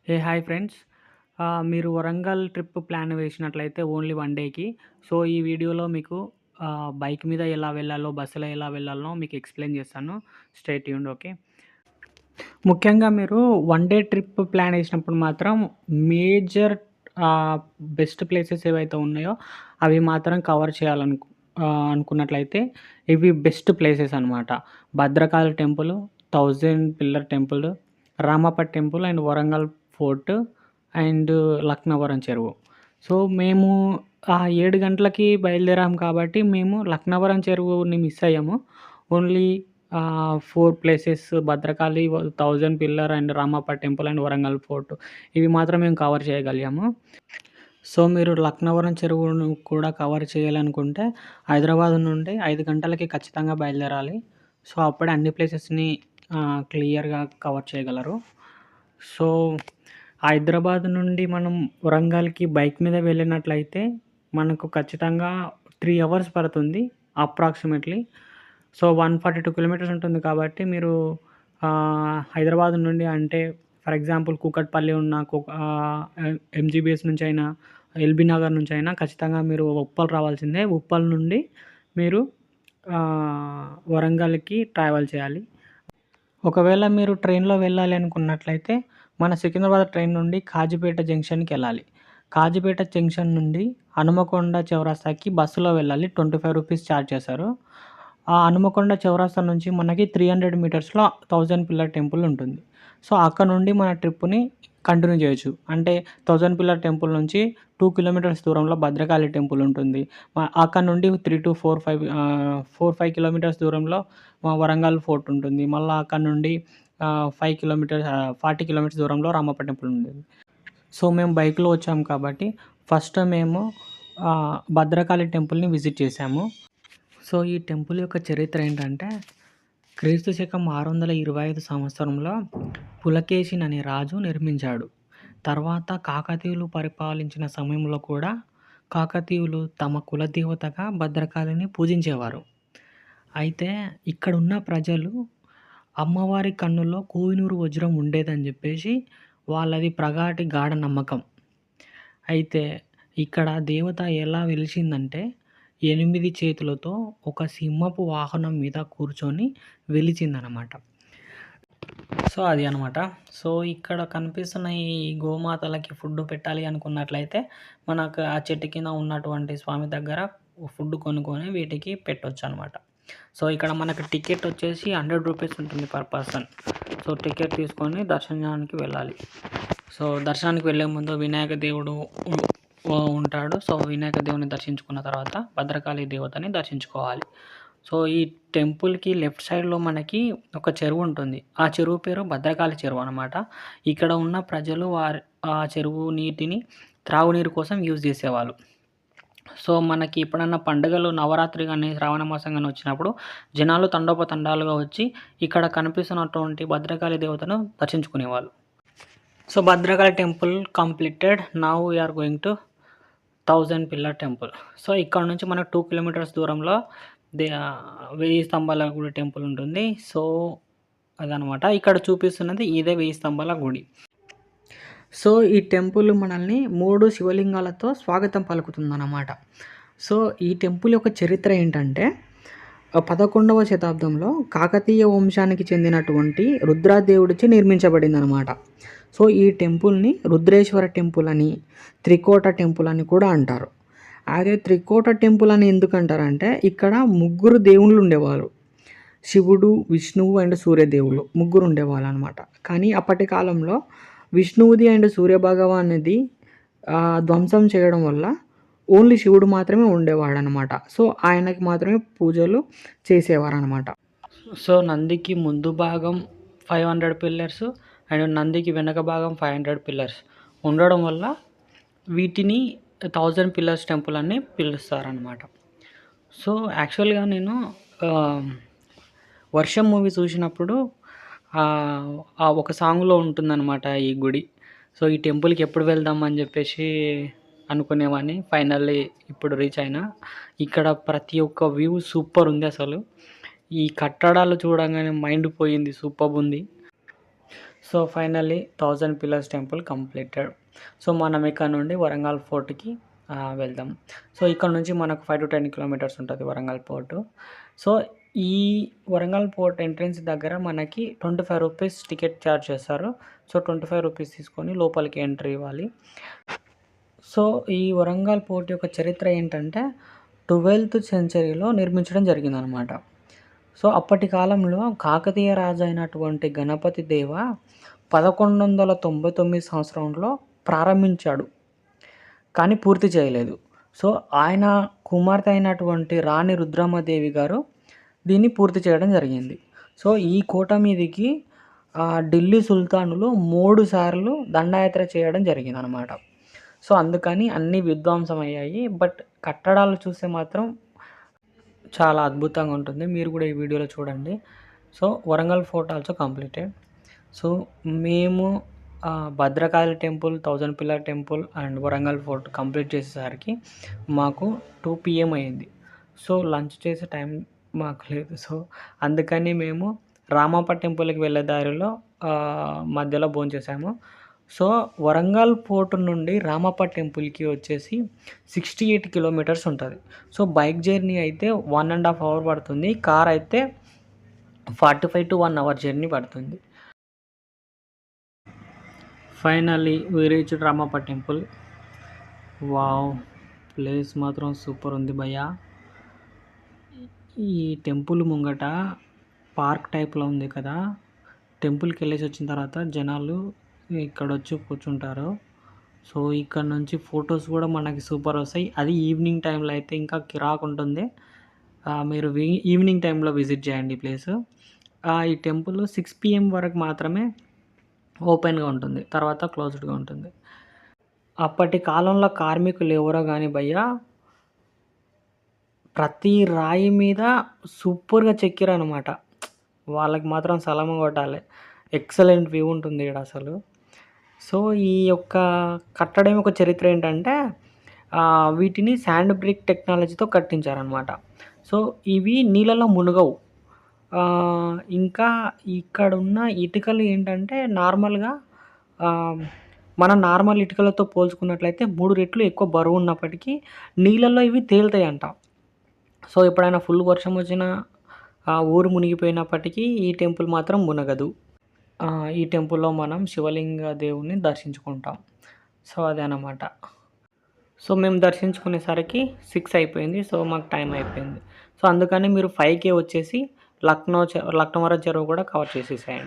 Hi friends. మీరు Warangal trip plan వేసినట్లయితే only 1 డేకి. సో, ఈ వీడియోలో మీకు బైక్ మీద ఎలా వెళ్ళాలో, బస్సులో ఎలా వెళ్ళాలో మీకు ఎక్స్‌ప్లెయిన్ చేస్తాను. Stay tuned. ఓకే. ముఖ్యంగా మీరు 1 డే ట్రిప్ ప్లాన్ ఏసినప్పుడు మాత్రం మేజర్ ఆహ్, బెస్ట్ ప్లేసెస్ ఏవైతే ఉన్నాయో అవి మాత్రం కవర్ అనుకున్నట్లయితే ఇవి బెస్ట్ ప్లేసెస్ అనమాట. Bhadrakali temple, 1000 pillar temple, Ramappa temple and Warangal fort and Laknavaram చెరువు. సో, మేము 7 గంటలకి బయలుదేరాం కాబట్టి మేము లక్నవరం చెరువుని మిస్ అయ్యాము. Only 4 places Bhadrakali, 1000 pillar and Ramappa temple and Warangal fort ఇవి మాత్రం మేము కవర్ చేయగలిగాము. సో, మీరు లక్నవరం చెరువును కూడా కవర్ చేయాలనుకుంటే హైదరాబాద్ నుండి 5 గంటలకి ఖచ్చితంగా బయలుదేరాలి. సో, అప్పుడే అన్ని ప్లేసెస్‌ని క్లియర్‌గా కవర్ చేయగలరు. సో, హైదరాబాద్ నుండి మనం వరంగల్‌కి బైక్ మీద వెళ్ళినట్లయితే మనకు ఖచ్చితంగా 3 అవర్స్ పడుతుంది అప్రాక్సిమేట్‌లీ. సో, 142 కిలోమీటర్స్ ఉంటుంది కాబట్టి మీరు హైదరాబాద్ నుండి అంటే ఫర్ ఎగ్జాంపుల్ కూకట్పల్లి ఉన్న ఎంజీబీఎస్ నుంచైనా, ఎల్బీ నగర్ నుంచైనా ఖచ్చితంగా మీరు ఉప్పల్ రావాల్సిందే. ఉప్పల్ నుండి మీరు వరంగల్‌కి ట్రావెల్ చేయాలి. ఒకవేళ మీరు ట్రైన్‌లో వెళ్ళాలి అనుకున్నట్లయితే మన సికింద్రాబాద్ ట్రైన్ నుండి కాజీపేట జంక్షన్‌కెళ్ళాలి. కాజీపేట జంక్షన్ నుండి హనుమకొండ చౌరస్తాకి బస్సులో వెళ్ళాలి. ₹25 చార్జ్ చేశారు. ఆ హనుమకొండ చౌరస్తా నుంచి మనకి 300 మీటర్స్‌లో 1000 పిల్లర్ టెంపుల్ ఉంటుంది. సో, అక్కడ నుండి మన ట్రిప్‌ని కంటిన్యూ చేయొచ్చు. అంటే 1000 పిల్లర్ టెంపుల్ నుంచి 2 కిలోమీటర్స్ దూరంలో భద్రకాళి టెంపుల్ ఉంటుంది. అక్కడ నుండి 4, 5 కిలోమీటర్స్ దూరంలో వరంగల్ ఫోర్ట్ ఉంటుంది. మళ్ళా అక్కడ నుండి 40 కిలోమీటర్స్ దూరంలో రామప్ప టెంపుల్ ఉంటుంది. సో, మేము బైక్‌లో వచ్చాము కాబట్టి ఫస్ట్ మేము భద్రకాళి టెంపుల్‌ని విజిట్ చేశాము. సో, ఈ టెంపుల్ యొక్క చరిత్ర ఏంటంటే క్రీస్తు శకం 625 సంవత్సరంలో పులకేశిన్ అనే రాజు నిర్మించాడు. తర్వాత కాకతీయులు పరిపాలించిన సమయంలో కూడా కాకతీయులు తమ కులదేవతగా భద్రకాళిని పూజించేవారు. అయితే ఇక్కడున్న ప్రజలు అమ్మవారి కన్నులో కోహినూరు వజ్రం ఉండేదని చెప్పేసి వాళ్ళది ప్రగాటి గాఢ నమ్మకం. అయితే ఇక్కడ దేవత ఎలా వెలిసిందంటే 8 చేతులతో ఒక సింహపు వాహనం మీద కూర్చొని వెలిచిందనమాట. సో, అది అనమాట. సో, ఇక్కడ కనిపిస్తున్న ఈ గోమాతలకి ఫుడ్ పెట్టాలి అనుకున్నట్లయితే మనకు ఆ చెట్టు కింద ఉన్నటువంటి స్వామి దగ్గర ఫుడ్ కొనుక్కొని వీటికి పెట్టొచ్చనమాట. సో, ఇక్కడ మనకు టికెట్ వచ్చేసి ₹100 ఉంటుంది పర్ పర్సన్. సో, టికెట్ తీసుకొని దర్శనానికి వెళ్ళాలి. సో, దర్శనానికి వెళ్ళే ముందు వినాయక దేవుడు ఉంటాడు. సో, వినాయక దేవుడిని దర్శించుకున్న తర్వాత భద్రకాళి దేవతని దర్శించుకోవాలి. సో, ఈ టెంపుల్‌కి లెఫ్ట్ సైడ్‌లో మనకి ఒక చెరువు ఉంటుంది. ఆ చెరువు పేరు భద్రకాళి చెరువు అనమాట. ఇక్కడ ఉన్న ప్రజలు ఆ చెరువు నీటిని త్రాగునీరు కోసం యూజ్ చేసేవాళ్ళు. సో, మనకి ఎప్పుడన్నా పండుగలు నవరాత్రి గాని, శ్రావణ మాసం గాని వచ్చినప్పుడు జనాలు తండోపతండాలుగా వచ్చి ఇక్కడ కనిపిస్తున్నటువంటి భద్రకాళి దేవతను దర్శించుకునేవాళ్ళు. So, Bhadrakali temple completed. Now we are going to 1000 pillar temple. So, ఇక్కడ నుంచి మనకు 2 కిలోమీటర్స్ దూరంలో 1000 స్తంభాల గుడి టెంపుల్ ఉంటుంది. సో, అదనమాట. ఇక్కడ చూపిస్తున్నది ఇదే 1000 స్తంభాల గుడి. సో, ఈ టెంపుల్ మనల్ని 3 శివలింగాలతో స్వాగతం పలుకుతుందన్నమాట. సో, ఈ టెంపుల్ యొక్క చరిత్ర ఏంటంటే 11వ శతాబ్దంలో కాకతీయ వంశానికి చెందినటువంటి రుద్రదేవుడిచే నిర్మించబడిందనమాట. సో, ఈ టెంపుల్‌ని రుద్రేశ్వర టెంపుల్ అని, త్రికోట టెంపుల్ అని కూడా అంటారు. అదే త్రికోట టెంపుల్ అని ఎందుకంటారంటే ఇక్కడ ముగ్గురు దేవుళ్ళు ఉండేవారు. శివుడు, విష్ణువు అండ్ సూర్యదేవులు ముగ్గురు ఉండేవాళ్ళనమాట. కానీ అప్పటి కాలంలో విష్ణువుది అండ్ సూర్యభగవానుది ధ్వంసం చేయడం వల్ల ఓన్లీ శివుడు మాత్రమే ఉండేవాడనమాట. సో, ఆయనకి మాత్రమే పూజలు చేసేవారనమాట. సో, నందికి ముందు భాగం 500 పిల్లర్స్ అండ్ నందికి వెనక భాగం 500 పిల్లర్స్ ఉండడం వల్ల వీటిని 1000 పిల్లర్స్ టెంపుల్ అని పిలుస్తారనమాట. సో, యాక్చువల్‌గా నేను వర్షం మూవీ చూసినప్పుడు ఒక సాంగ్‌లో ఉంటుందనమాట ఈ గుడి. సో, ఈ టెంపుల్‌కి ఎప్పుడు వెళ్దాం అని చెప్పేసి అనుకునేవాడిని. ఫైనల్లీ ఇప్పుడు రీచ్ అయినా. ఇక్కడ ప్రతి ఒక్క వ్యూ సూపర్ ఉంది అసలు. ఈ కట్టడాలు చూడంగానే మైండ్ పోయింది. సూపర్బ్ ఉంది. So finally 1000 pillars temple completed. So మనం ఇక్కడ నుండి వరంగల్ ఫోర్ట్‌కి వెళ్దాం. సో ఇక్కడ నుంచి మనకు 5-10 కిలోమీటర్స్ ఉంటది వరంగల్ పోర్టు. సో ఈ వరంగల్ పోర్ట్ ఎంట్రన్స్ దగ్గర మనకి రూ. 25 టికెట్ ఛార్జ్ చేస్తారు. సో రూ. 25 తీసుకొని లోపలికి ఎంట్రీ ఇవ్వాలి. సో ఈ వరంగల్ పోర్ట్ యొక్క చరిత్ర ఏంటంటే 12th సెంచరీలో నిర్మించడం జరిగిందనమాట. సో అప్పటి కాలంలో కాకతీయ రాజు అయినటువంటి గణపతి దేవ 1199 సంవత్సరంలో ప్రారంభించాడు. కానీ పూర్తి చేయలేదు. సో ఆయన కుమార్తె అయినటువంటి రాణి రుద్రమదేవి గారు దీన్ని పూర్తి చేయడం జరిగింది. సో ఈ కోట మీదికి ఢిల్లీ సుల్తానులు 3 సార్లు దండయాత్ర చేయడం జరిగిందనమాట. సో అందుకని అన్నీ విధ్వంసం అయ్యాయి. బట్ కట్టడాలు చూస్తే మాత్రం చాలా అద్భుతంగా ఉంటుంది. మీరు కూడా ఈ వీడియోలో చూడండి. So Warangal fort also completed. So మేము Bhadrakali temple, 1000 pillar temple and Warangal fort complete చేసేసరికి మాకు 2 PM అయింది. సో లంచ్ చేసే టైం మాకు లేదు. సో అందుకని మేము రామప్ప టెంపుల్‌కి వెళ్ళే దారిలో మధ్యలో భోంచేసాము. సో వరంగల్ పోర్ట్ నుండి రామప్ప టెంపుల్‌కి వచ్చేసి 68 కిలోమీటర్స్ ఉంటది. సో బైక్ జర్నీ అయితే 1½ అవర్ పడుతుంది. కార్ అయితే 45 to 1 అవర్ జర్నీ పడుతుంది. Finally we reached Ramappa temple. Wow! Place మాత్రం సూపర్ ఉంది భయ్యా. ఈ టెంపుల్ ముంగట పార్క్ టైప్‌లో ఉంది కదా! టెంపుల్‌కి వెళ్ళేసి వచ్చిన తర్వాత జనాలు ఇక్కడొచ్చి కూర్చుంటారు. సో ఇక్కడ నుంచి ఫొటోస్ కూడా మనకి సూపర్ వస్తాయి. అది ఈవినింగ్ టైంలో అయితే ఇంకా కిరాకుంటుంది. మీరు ఈవినింగ్ టైంలో విజిట్ చేయండి ఈ ప్లేసు. ఈ టెంపుల్ 6 PM వరకు మాత్రమే ఓపెన్‌గా ఉంటుంది. తర్వాత క్లోజ్డ్‌గా ఉంటుంది. అప్పటి కాలంలో కార్మికులు ఎవరో గాని భయ్యా, ప్రతి రాయి మీద సూపర్‌గా చెక్కిరనమాట. వాళ్ళకి మాత్రం సలాం కొట్టాలి. ఎక్సలెంట్ వ్యూ ఉంటుంది ఈడ అసలు. సో ఈ యొక్క కట్టడం యొక్క చరిత్ర ఏంటంటే వీటిని శాండ్ బ్రిక్ టెక్నాలజీతో కట్టించారనమాట. సో ఇవి నీళ్ళలో మునగవు. ఇంకా ఇక్కడున్న ఇటుకలు ఏంటంటే నార్మల్‌గా మన నార్మల్ ఇటుకలతో పోల్చుకున్నట్లయితే 3 రెట్లు ఎక్కువ బరువు ఉన్నప్పటికీ నీళ్ళల్లో ఇవి తేలుతాయంట. సో ఎప్పుడైనా ఫుల్ వర్షం వచ్చినా ఊరు మునిగిపోయినప్పటికీ ఈ టెంపుల్ మాత్రం మునగదు. ఈ టెంపుల్‌లో మనం శివలింగ దేవుడిని దర్శించుకుంటాం. సో అదనమాట. సో మేము దర్శించుకునేసరికి 6 అయిపోయింది. సో మాకు టైం అయిపోయింది. సో అందుకని మీరు 5కే వచ్చేసి లక్నవరం చెరువు కూడా కవర్ చేసేసేయండి.